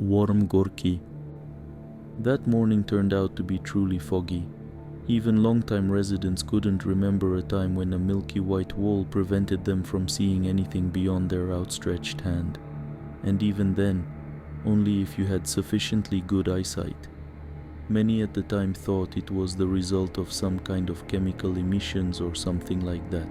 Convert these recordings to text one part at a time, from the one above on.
Warm Gorki. That morning turned out to be truly foggy. Even long-time residents couldn't remember a time when a milky white wall prevented them from seeing anything beyond their outstretched hand. And even then, only if you had sufficiently good eyesight. Many at the time thought it was the result of some kind of chemical emissions or something like that.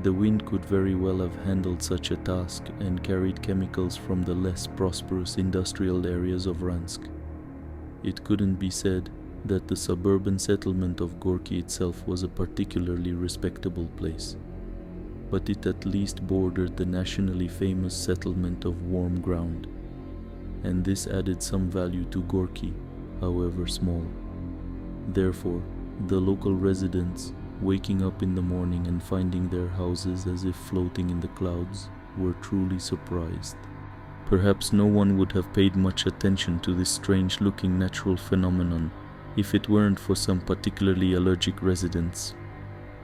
The wind could very well have handled such a task and carried chemicals from the less prosperous industrial areas of Ransk. It couldn't be said that the suburban settlement of Gorki itself was a particularly respectable place, but it at least bordered the nationally famous settlement of Warm Ground, and this added some value to Gorki, however small. Therefore, the local residents, waking up in the morning and finding their houses as if floating in the clouds, were truly surprised. Perhaps no one would have paid much attention to this strange-looking natural phenomenon if it weren't for some particularly allergic residents.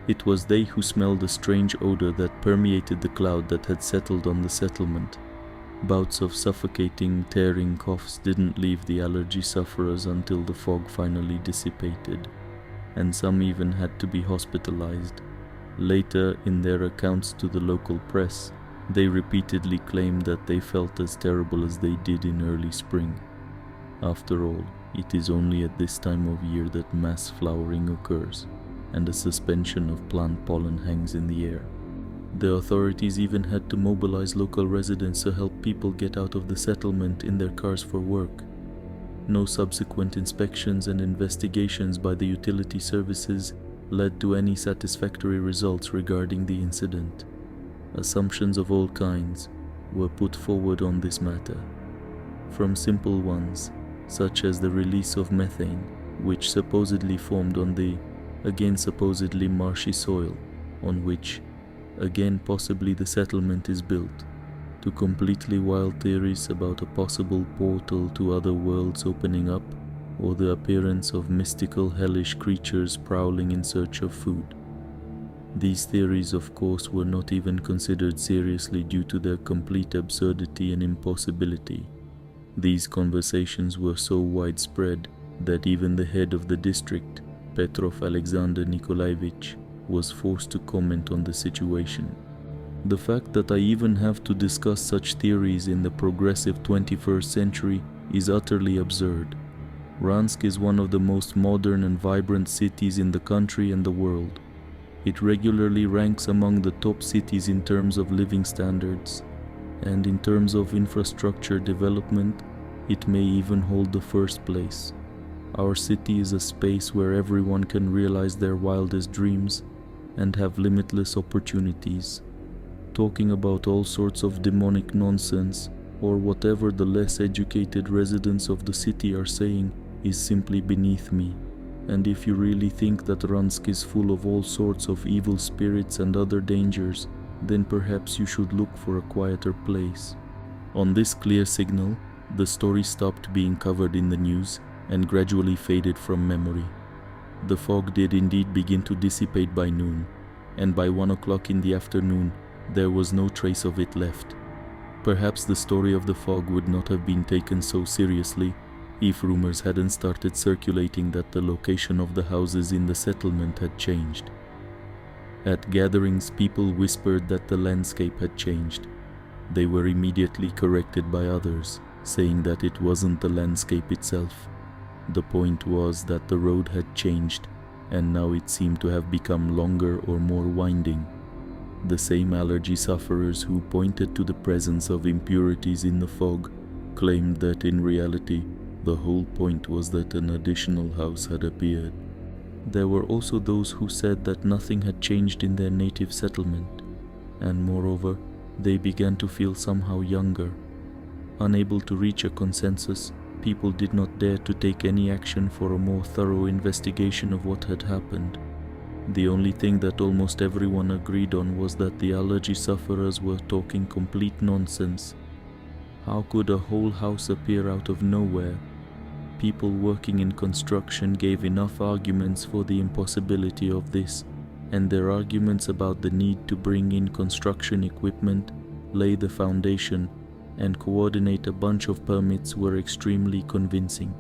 It was they who smelled the strange odor that permeated the cloud that had settled on the settlement. Bouts of suffocating, tearing coughs didn't leave the allergy sufferers until the fog finally dissipated, and some even had to be hospitalized. Later, in their accounts to the local press, they repeatedly claimed that they felt as terrible as they did in early spring. After all, it is only at this time of year that mass flowering occurs, and a suspension of plant pollen hangs in the air. The authorities even had to mobilize local residents to help people get out of the settlement in their cars for work. No subsequent inspections and investigations by the utility services led to any satisfactory results regarding the incident. Assumptions of all kinds were put forward on this matter, from simple ones, such as the release of methane, which supposedly formed on the, again supposedly marshy soil, on which, again possibly the settlement is built, to completely wild theories about a possible portal to other worlds opening up, or the appearance of mystical hellish creatures prowling in search of food. These theories, of course, were not even considered seriously due to their complete absurdity and impossibility. These conversations were so widespread that even the head of the district, Petrov Alexander Nikolaevich, was forced to comment on the situation. The fact that I even have to discuss such theories in the progressive 21st century is utterly absurd. Ransk is one of the most modern and vibrant cities in the country and the world. It regularly ranks among the top cities in terms of living standards, and in terms of infrastructure development, it may even hold the first place. Our city is a space where everyone can realize their wildest dreams and have limitless opportunities. Talking about all sorts of demonic nonsense, or whatever the less educated residents of the city are saying, is simply beneath me. And if you really think that Ransk is full of all sorts of evil spirits and other dangers, then perhaps you should look for a quieter place. On this clear signal, the story stopped being covered in the news and gradually faded from memory. The fog did indeed begin to dissipate by noon, and by 1 o'clock in the afternoon, there was no trace of it left. Perhaps the story of the fog would not have been taken so seriously if rumors hadn't started circulating that the location of the houses in the settlement had changed. At gatherings, people whispered that the landscape had changed. They were immediately corrected by others, saying that it wasn't the landscape itself. The point was that the road had changed, and now it seemed to have become longer or more winding. The same allergy sufferers who pointed to the presence of impurities in the fog claimed that in reality, the whole point was that an additional house had appeared. There were also those who said that nothing had changed in their native settlement, and moreover, they began to feel somehow younger. Unable to reach a consensus, people did not dare to take any action for a more thorough investigation of what had happened. The only thing that almost everyone agreed on was that the allergy sufferers were talking complete nonsense. How could a whole house appear out of nowhere? People working in construction gave enough arguments for the impossibility of this, and their arguments about the need to bring in construction equipment, lay the foundation, and coordinate a bunch of permits were extremely convincing.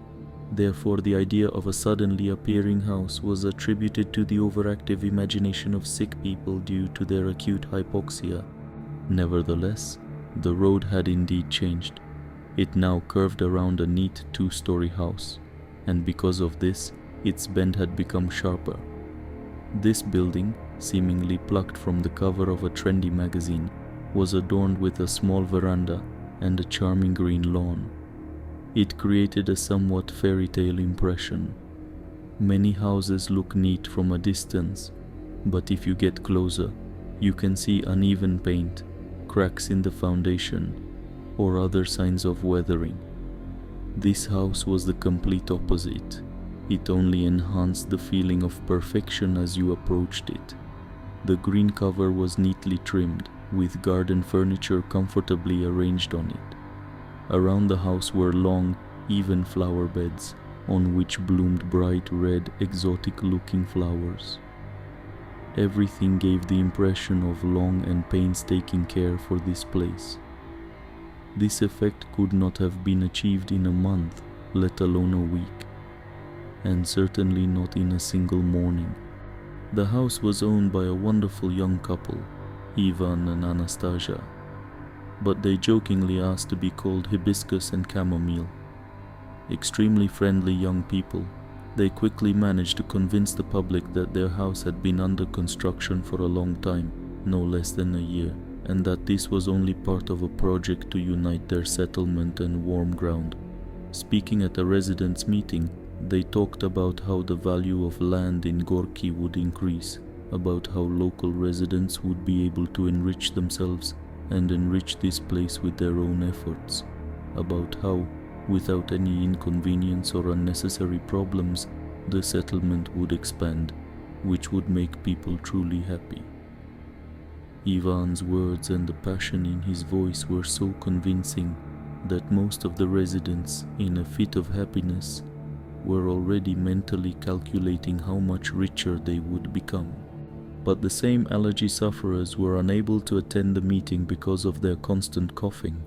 Therefore, the idea of a suddenly appearing house was attributed to the overactive imagination of sick people due to their acute hypoxia. Nevertheless, the road had indeed changed. It now curved around a neat 2-story house, and because of this, its bend had become sharper. This building, seemingly plucked from the cover of a trendy magazine, was adorned with a small veranda and a charming green lawn. It created a somewhat fairy tale impression. Many houses look neat from a distance, but if you get closer, you can see uneven paint, cracks in the foundation, or other signs of weathering. This house was the complete opposite. It only enhanced the feeling of perfection as you approached it. The green cover was neatly trimmed, with garden furniture comfortably arranged on it. Around the house were long, even flower beds, on which bloomed bright red, exotic-looking flowers. Everything gave the impression of long and painstaking care for this place. This effect could not have been achieved in a month, let alone a week, and certainly not in a single morning. The house was owned by a wonderful young couple, Ivan and Anastasia, but they jokingly asked to be called Hibiscus and Chamomile. Extremely friendly young people, they quickly managed to convince the public that their house had been under construction for a long time, no less than a year, and that this was only part of a project to unite their settlement and warm ground. Speaking at a residents' meeting, they talked about how the value of land in Gorki would increase, about how local residents would be able to enrich themselves and enrich this place with their own efforts, about how, without any inconvenience or unnecessary problems, the settlement would expand, which would make people truly happy. Ivan's words and the passion in his voice were so convincing that most of the residents, in a fit of happiness, were already mentally calculating how much richer they would become. But the same allergy sufferers were unable to attend the meeting because of their constant coughing.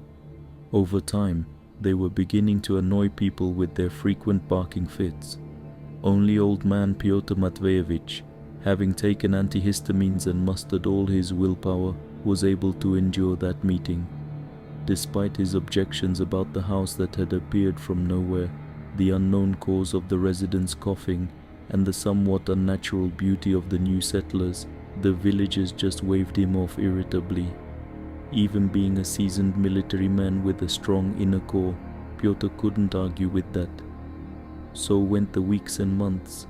Over time, they were beginning to annoy people with their frequent barking fits. Only old man Pyotr Matveyevich, having taken antihistamines and mustered all his willpower, was able to endure that meeting. Despite his objections about the house that had appeared from nowhere, the unknown cause of the residents' coughing, and the somewhat unnatural beauty of the new settlers, the villagers just waved him off irritably. Even being a seasoned military man with a strong inner core, Pyotr couldn't argue with that. So went the weeks and months.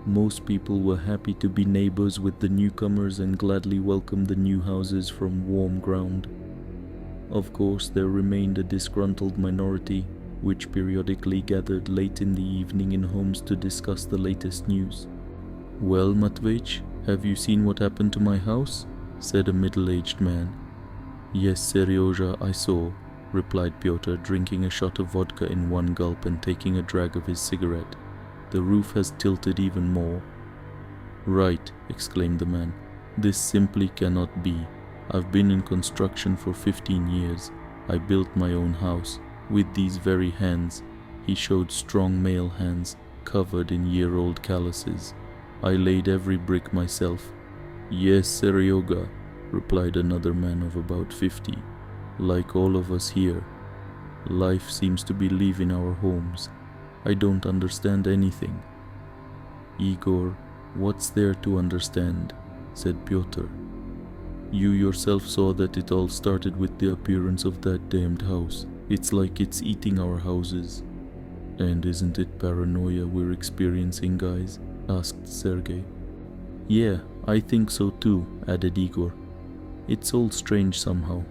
Most people were happy to be neighbors with the newcomers and gladly welcomed the new houses from warm ground. Of course, there remained a disgruntled minority, which periodically gathered late in the evening in homes to discuss the latest news. "Well, Matveyich, have you seen what happened to my house?" said a middle-aged man. "Yes, Seryozha, I saw," replied Pyotr, drinking a shot of vodka in one gulp and taking a drag of his cigarette. "The roof has tilted even more." "Right," exclaimed the man. "This simply cannot be. I've been in construction for 15 years. I built my own house. With these very hands," he showed strong male hands, covered in year-old calluses. "I laid every brick myself." "Yes, Seryoga," replied another man of about 50. "Like all of us here. Life seems to be leaving our homes. I don't understand anything." "Igor, what's there to understand?" said Pyotr. "You yourself saw that it all started with the appearance of that damned house. It's like it's eating our houses." "And isn't it paranoia we're experiencing, guys?" asked Sergei. "Yeah, I think so too," added Igor. "It's all strange somehow.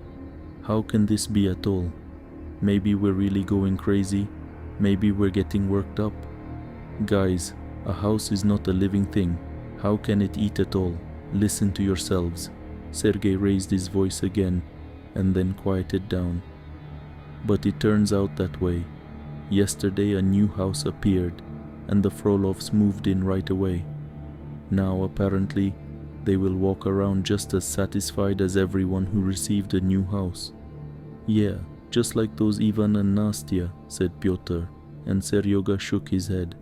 How can this be at all? Maybe we're really going crazy. Maybe we're getting worked up. Guys, a house is not a living thing. How can it eat at all? Listen to yourselves." Sergei raised his voice again, and then quieted down. "But it turns out that way. Yesterday a new house appeared, and the Frolovs moved in right away. Now apparently they will walk around just as satisfied as everyone who received a new house. Yeah, Just like those Ivan and Nastya, said Pyotr, and Seryoga shook his head.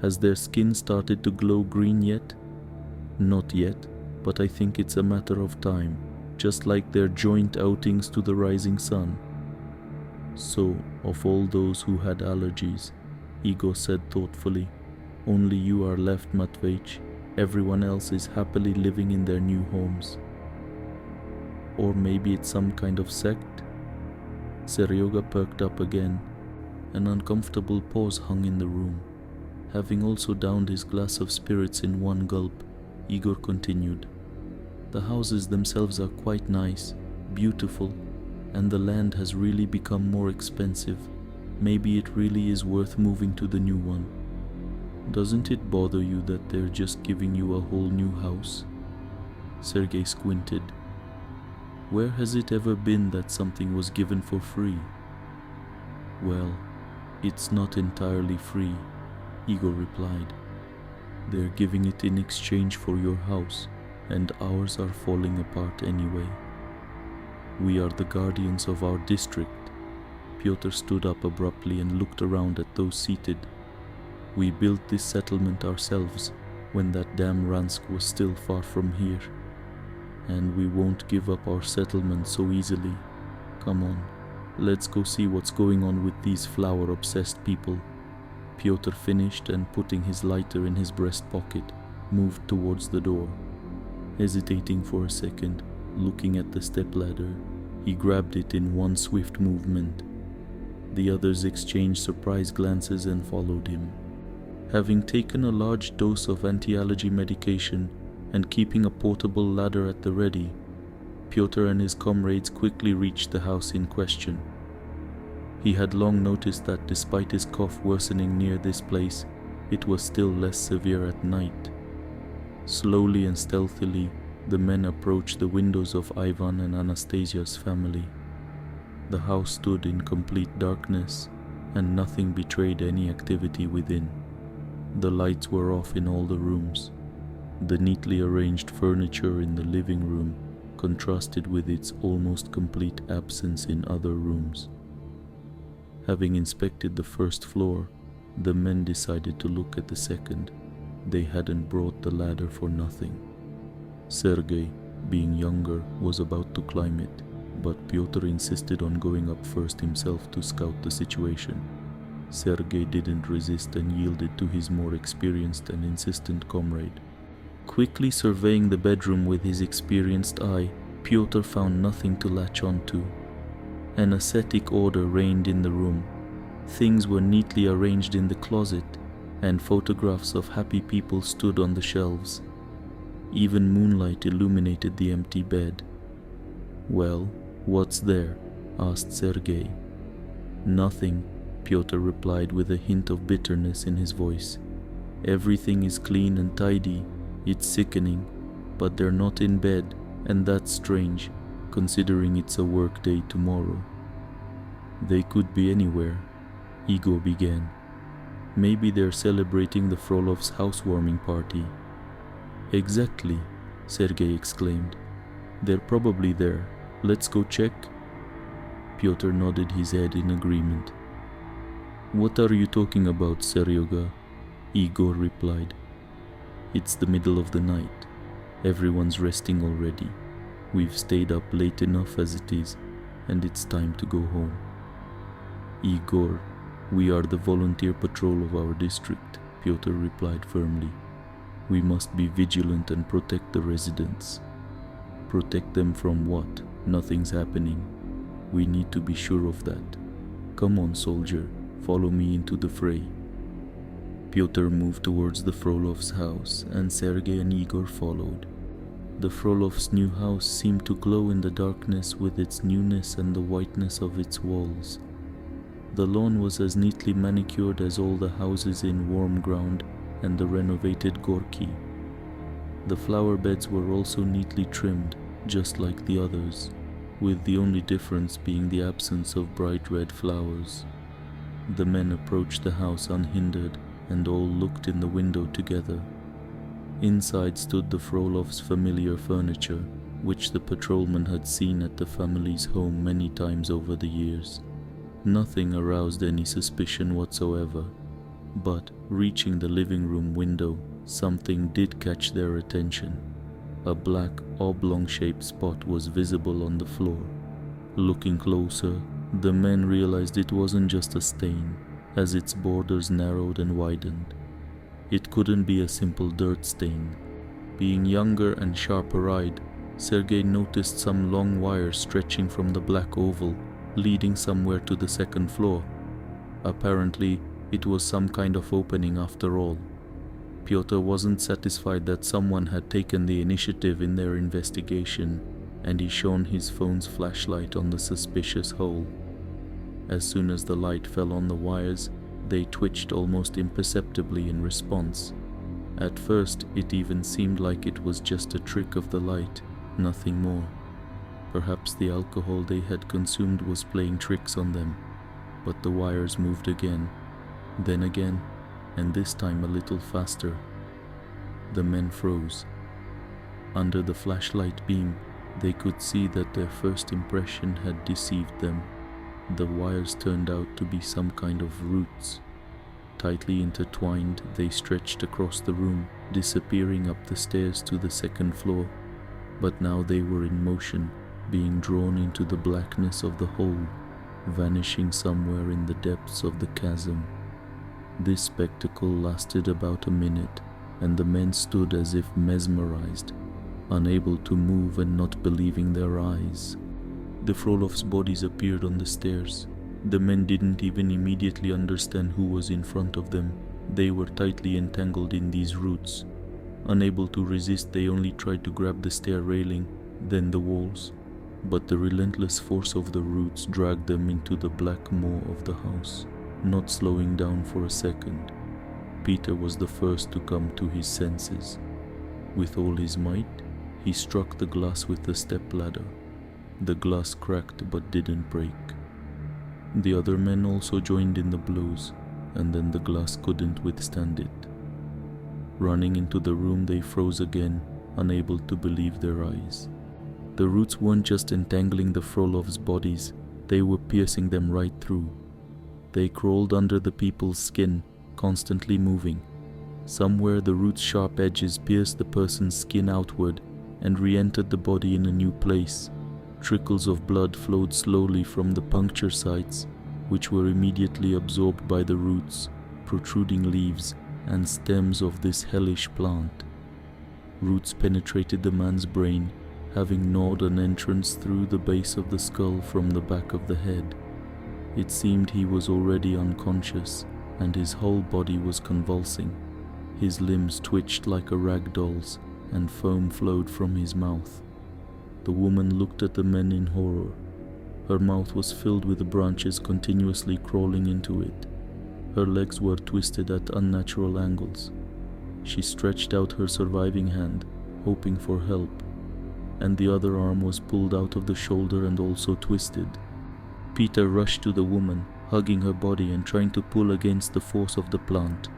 Has their skin started to glow green yet? Not yet, but I think it's a matter of time, just like their joint outings to the rising sun. So, of all those who had allergies, Igor said thoughtfully, only you are left, Matveyich. Everyone else is happily living in their new homes. Or maybe it's some kind of sect? Seryoga perked up again. An uncomfortable pause hung in the room. Having also downed his glass of spirits in one gulp, Igor continued. The houses themselves are quite nice, beautiful, and the land has really become more expensive. Maybe it really is worth moving to the new one. Doesn't it bother you that they're just giving you a whole new house? Sergei squinted. Where has it ever been that something was given for free? Well, it's not entirely free, Igor replied. They're giving it in exchange for your house, and ours are falling apart anyway. We are the guardians of our district. Pyotr stood up abruptly and looked around at those seated. We built this settlement ourselves when that damn Ransk was still far from here. And we won't give up our settlement so easily. Come on, let's go see what's going on with these flower-obsessed people. Pyotr finished and, putting his lighter in his breast pocket, moved towards the door. Hesitating for a second, looking at the stepladder, he grabbed it in one swift movement. The others exchanged surprised glances and followed him. Having taken a large dose of anti-allergy medication and keeping a portable ladder at the ready, Pyotr and his comrades quickly reached the house in question. He had long noticed that despite his cough worsening near this place, it was still less severe at night. Slowly and stealthily, the men approached the windows of Ivan and Anastasia's family. The house stood in complete darkness, and nothing betrayed any activity within. The lights were off in all the rooms. The neatly arranged furniture in the living room contrasted with its almost complete absence in other rooms. Having inspected the first floor, the men decided to look at the second. They hadn't brought the ladder for nothing. Sergei, being younger, was about to climb it, but Pyotr insisted on going up first himself to scout the situation. Sergei didn't resist and yielded to his more experienced and insistent comrade. Quickly surveying the bedroom with his experienced eye, Pyotr found nothing to latch onto. An ascetic order reigned in the room. Things were neatly arranged in the closet, and photographs of happy people stood on the shelves. Even moonlight illuminated the empty bed. Well, what's there? Asked Sergei. Nothing, Pyotr replied with a hint of bitterness in his voice. Everything is clean and tidy. It's sickening, but they're not in bed, and that's strange, considering it's a work day tomorrow. They could be anywhere, Igor began. Maybe they're celebrating the Frolov's housewarming party. Exactly, Sergei exclaimed. They're probably there. Let's go check. Pyotr nodded his head in agreement. What are you talking about, Seryoga? Igor replied. It's the middle of the night. Everyone's resting already. We've stayed up late enough as it is, and it's time to go home. Igor, we are the volunteer patrol of our district, Pyotr replied firmly. We must be vigilant and protect the residents. Protect them from what? Nothing's happening. We need to be sure of that. Come on, soldier, follow me into the fray. Pyotr moved towards the Frolov's house, and Sergei and Igor followed. The Frolov's new house seemed to glow in the darkness with its newness and the whiteness of its walls. The lawn was as neatly manicured as all the houses in Warm Ground and the renovated Gorki. The flower beds were also neatly trimmed, just like the others, with the only difference being the absence of bright red flowers. The men approached the house unhindered, and all looked in the window together. Inside stood the Frolov's familiar furniture, which the patrolman had seen at the family's home many times over the years. Nothing aroused any suspicion whatsoever, but reaching the living room window, something did catch their attention. A black, oblong-shaped spot was visible on the floor. Looking closer, the men realized it wasn't just a stain, as its borders narrowed and widened. It couldn't be a simple dirt stain. Being younger and sharper-eyed, Sergei noticed some long wires stretching from the black oval, leading somewhere to the second floor. Apparently, it was some kind of opening after all. Pyotr wasn't satisfied that someone had taken the initiative in their investigation, and he shone his phone's flashlight on the suspicious hole. As soon as the light fell on the wires, they twitched almost imperceptibly in response. At first, it even seemed like it was just a trick of the light, nothing more. Perhaps the alcohol they had consumed was playing tricks on them, but the wires moved again, then again, and this time a little faster. The men froze. Under the flashlight beam, they could see that their first impression had deceived them. The wires turned out to be some kind of roots. Tightly intertwined, they stretched across the room, disappearing up the stairs to the second floor. But now they were in motion, being drawn into the blackness of the hole, vanishing somewhere in the depths of the chasm. This spectacle lasted about a minute, and the men stood as if mesmerized, unable to move and not believing their eyes. The Frolovs' bodies appeared on the stairs. The men didn't even immediately understand who was in front of them. They were tightly entangled in these roots. Unable to resist, they only tried to grab the stair railing, then the walls. But the relentless force of the roots dragged them into the black maw of the house, not slowing down for a second. Peter was the first to come to his senses. With all his might, he struck the glass with the stepladder. The glass cracked but didn't break. The other men also joined in the blows, and then the glass couldn't withstand it. Running into the room, they froze again, unable to believe their eyes. The roots weren't just entangling the Frolovs' bodies, they were piercing them right through. They crawled under the people's skin, constantly moving. Somewhere the roots' sharp edges pierced the person's skin outward and re-entered the body in a new place. Trickles of blood flowed slowly from the puncture sites, which were immediately absorbed by the roots, protruding leaves, and stems of this hellish plant. Roots penetrated the man's brain, having gnawed an entrance through the base of the skull from the back of the head. It seemed he was already unconscious, and his whole body was convulsing. His limbs twitched like a rag doll's, and foam flowed from his mouth. The woman looked at the men in horror. Her mouth was filled with branches continuously crawling into it. Her legs were twisted at unnatural angles. She stretched out her surviving hand, hoping for help, and the other arm was pulled out of the shoulder and also twisted. Peter rushed to the woman, hugging her body and trying to pull against the force of the plant.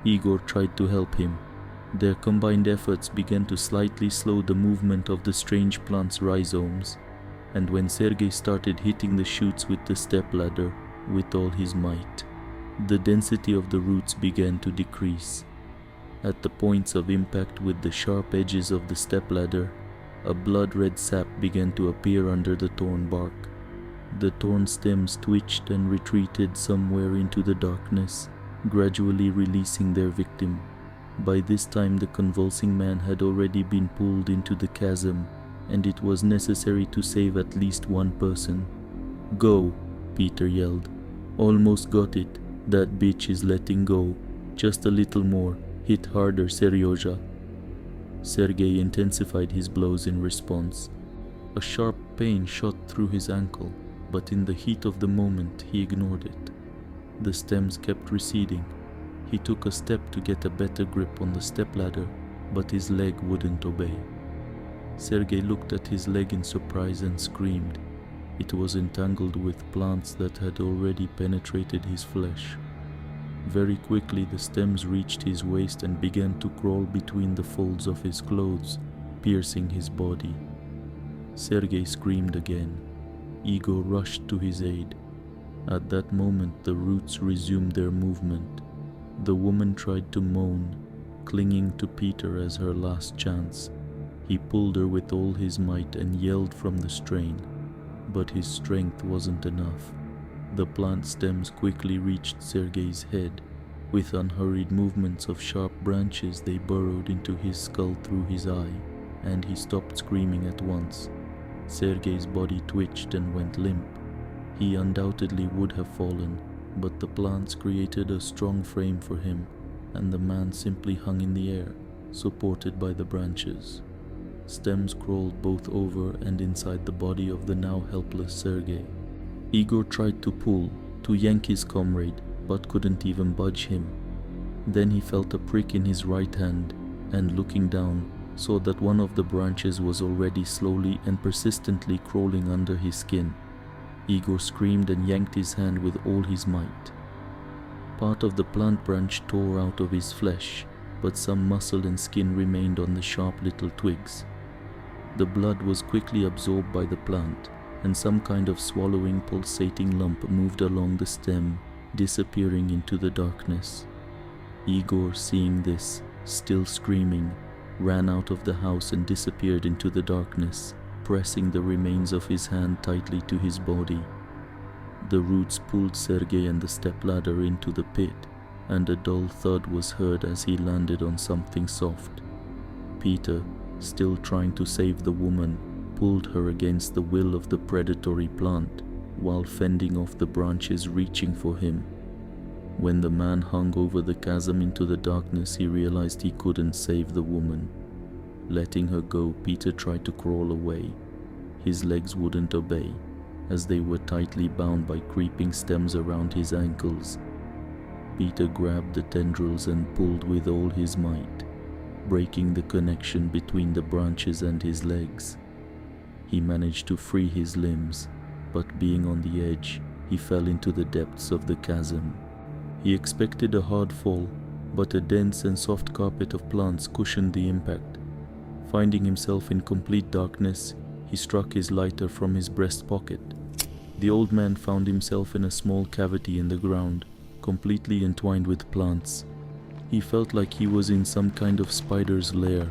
Igor tried to help him. Their combined efforts began to slightly slow the movement of the strange plant's rhizomes, and when Sergei started hitting the shoots with the stepladder with all his might, the density of the roots began to decrease. At the points of impact with the sharp edges of the stepladder, a blood-red sap began to appear under the torn bark. The torn stems twitched and retreated somewhere into the darkness, gradually releasing their victim. By this time the convulsing man had already been pulled into the chasm, and it was necessary to save at least one person. "Go," Peter yelled. "Almost got it. That bitch is letting go. Just a little more. Hit harder, Seryoja." Sergei intensified his blows in response. A sharp pain shot through his ankle, but in the heat of the moment he ignored it. The stems kept receding. He took a step to get a better grip on the stepladder, but his leg wouldn't obey. Sergei looked at his leg in surprise and screamed. It was entangled with plants that had already penetrated his flesh. Very quickly the stems reached his waist and began to crawl between the folds of his clothes, piercing his body. Sergei screamed again. Igor rushed to his aid. At that moment, the roots resumed their movement. The woman tried to moan, clinging to Pyotr as her last chance. He pulled her with all his might and yelled from the strain, but his strength wasn't enough. The plant stems quickly reached Sergei's head. With unhurried movements of sharp branches, they burrowed into his skull through his eye, and he stopped screaming at once. Sergei's body twitched and went limp. He undoubtedly would have fallen, but the plants created a strong frame for him, and the man simply hung in the air, supported by the branches. Stems crawled both over and inside the body of the now helpless Sergei. Igor tried to pull, to yank his comrade, but couldn't even budge him. Then he felt a prick in his right hand, and looking down, saw that one of the branches was already slowly and persistently crawling under his skin. Igor screamed and yanked his hand with all his might. Part of the plant branch tore out of his flesh, but some muscle and skin remained on the sharp little twigs. The blood was quickly absorbed by the plant, and some kind of swallowing, pulsating lump moved along the stem, disappearing into the darkness. Igor, seeing this, still screaming, ran out of the house and disappeared into the darkness, pressing the remains of his hand tightly to his body. The roots pulled Sergei and the stepladder into the pit, and a dull thud was heard as he landed on something soft. Pyotr, still trying to save the woman, pulled her against the will of the predatory plant, while fending off the branches reaching for him. When the man hung over the chasm into the darkness, he realized he couldn't save the woman. Letting her go, Pyotr tried to crawl away. His legs wouldn't obey, as they were tightly bound by creeping stems around his ankles. Pyotr grabbed the tendrils and pulled with all his might, breaking the connection between the branches and his legs. He managed to free his limbs, but being on the edge, he fell into the depths of the chasm. He expected a hard fall, but a dense and soft carpet of plants cushioned the impact. Finding himself in complete darkness, he struck his lighter from his breast pocket. The old man found himself in a small cavity in the ground, completely entwined with plants. He felt like he was in some kind of spider's lair.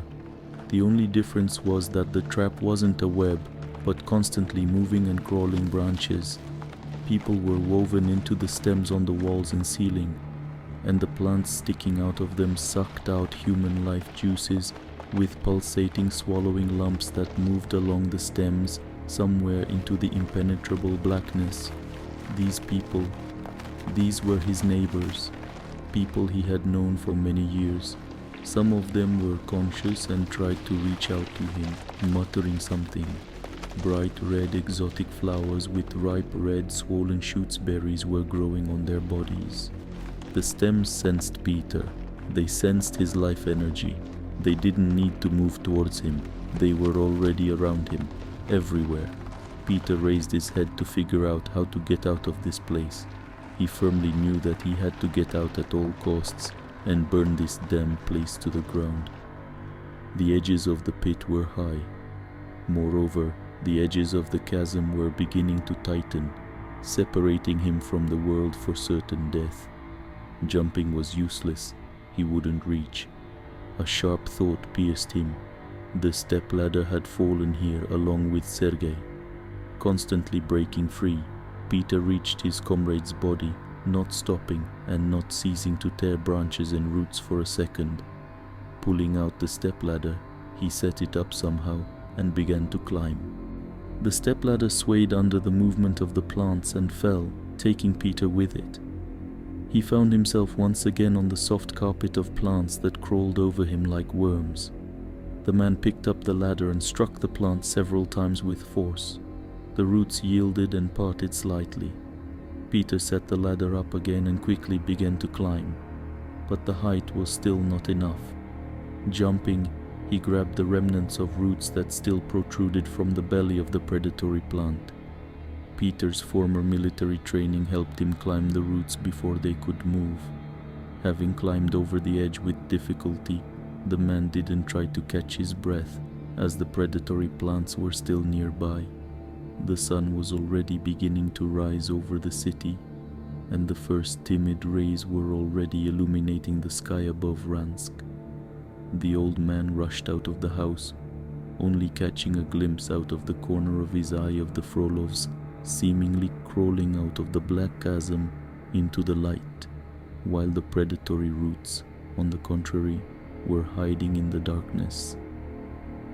The only difference was that the trap wasn't a web, but constantly moving and crawling branches. People were woven into the stems on the walls and ceiling, and the plants sticking out of them sucked out human life juices with pulsating swallowing lumps that moved along the stems somewhere into the impenetrable blackness. These people, these were his neighbors, people he had known for many years. Some of them were conscious and tried to reach out to him, muttering something. Bright red exotic flowers with ripe red swollen shoots berries were growing on their bodies. The stems sensed Pyotr. They sensed his life energy. They didn't need to move towards him. They were already around him, everywhere. Pyotr raised his head to figure out how to get out of this place. He firmly knew that he had to get out at all costs and burn this damn place to the ground. The edges of the pit were high. Moreover, the edges of the chasm were beginning to tighten, separating him from the world for certain death. Jumping was useless. He wouldn't reach. A sharp thought pierced him. The stepladder had fallen here along with Sergei. Constantly breaking free, Pyotr reached his comrade's body, not stopping and not ceasing to tear branches and roots for a second. Pulling out the stepladder, he set it up somehow and began to climb. The stepladder swayed under the movement of the plants and fell, taking Pyotr with it. He found himself once again on the soft carpet of plants that crawled over him like worms. The man picked up the ladder and struck the plant several times with force. The roots yielded and parted slightly. Pyotr set the ladder up again and quickly began to climb, but the height was still not enough. Jumping, he grabbed the remnants of roots that still protruded from the belly of the predatory plant. Pyotr's former military training helped him climb the roots before they could move. Having climbed over the edge with difficulty, the man didn't try to catch his breath, as the predatory plants were still nearby. The sun was already beginning to rise over the city, and the first timid rays were already illuminating the sky above Ransk. The old man rushed out of the house, only catching a glimpse out of the corner of his eye of the Frolovs seemingly crawling out of the black chasm into the light, while the predatory roots, on the contrary, were hiding in the darkness.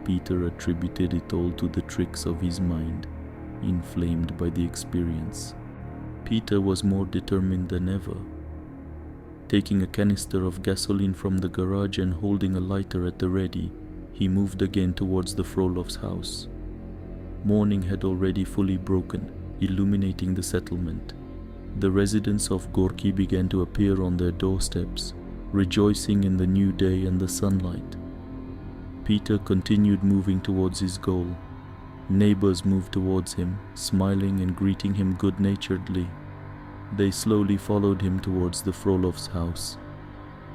Peter attributed it all to the tricks of his mind, inflamed by the experience. Peter was more determined than ever. Taking a canister of gasoline from the garage and holding a lighter at the ready, he moved again towards the Frolovs' house. Morning had already fully broken, illuminating the settlement. The residents of Gorki began to appear on their doorsteps, rejoicing in the new day and the sunlight. Peter continued moving towards his goal. Neighbors moved towards him, smiling and greeting him good-naturedly. They slowly followed him towards the Frolovs' house.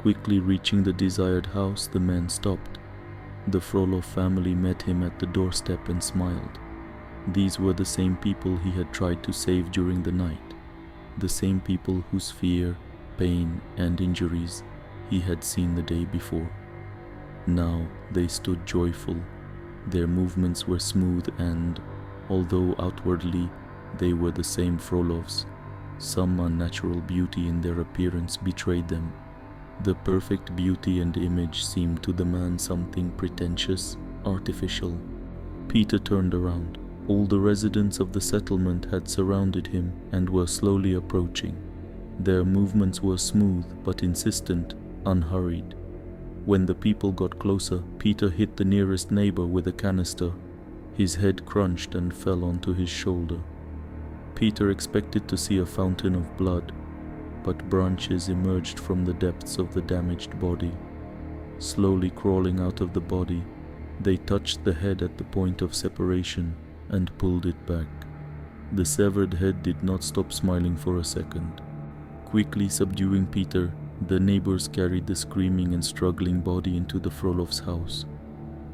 Quickly reaching the desired house, the man stopped. The Frolov family met him at the doorstep and smiled. These were the same people he had tried to save during the night, the same people whose fear, pain, and injuries he had seen the day before. Now they stood joyful. Their movements were smooth and, although outwardly they were the same Frolovs, some unnatural beauty in their appearance betrayed them. The perfect beauty and image seemed to the man something pretentious, artificial. Peter turned around. All the residents of the settlement had surrounded him and were slowly approaching. Their movements were smooth but insistent, unhurried. When the people got closer, Peter hit the nearest neighbor with a canister. His head crunched and fell onto his shoulder. Peter expected to see a fountain of blood, but branches emerged from the depths of the damaged body. Slowly crawling out of the body, they touched the head at the point of separation and pulled it back. The severed head did not stop smiling for a second. Quickly subduing Peter, the neighbors carried the screaming and struggling body into the Frolovs' house.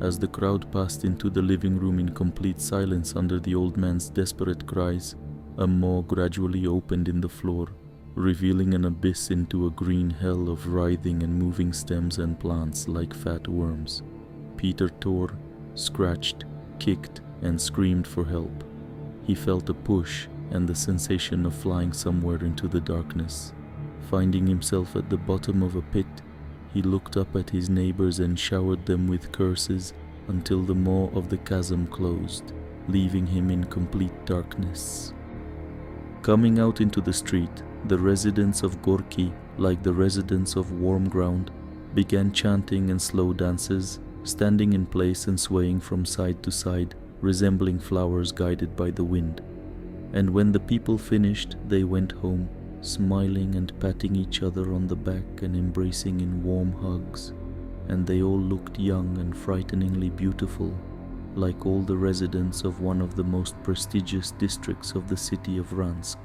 As the crowd passed into the living room in complete silence under the old man's desperate cries, a maw gradually opened in the floor, revealing an abyss into a green hell of writhing and moving stems and plants like fat worms. Peter tore, scratched, kicked, and screamed for help. He felt a push and the sensation of flying somewhere into the darkness. Finding himself at the bottom of a pit, he looked up at his neighbors and showered them with curses until the maw of the chasm closed, leaving him in complete darkness. Coming out into the street, the residents of Gorki, like the residents of Warm Ground, began chanting and slow dances, standing in place and swaying from side to side, resembling flowers guided by the wind. And when the people finished, they went home, smiling and patting each other on the back and embracing in warm hugs, and they all looked young and frighteningly beautiful, like all the residents of one of the most prestigious districts of the city of Ransk.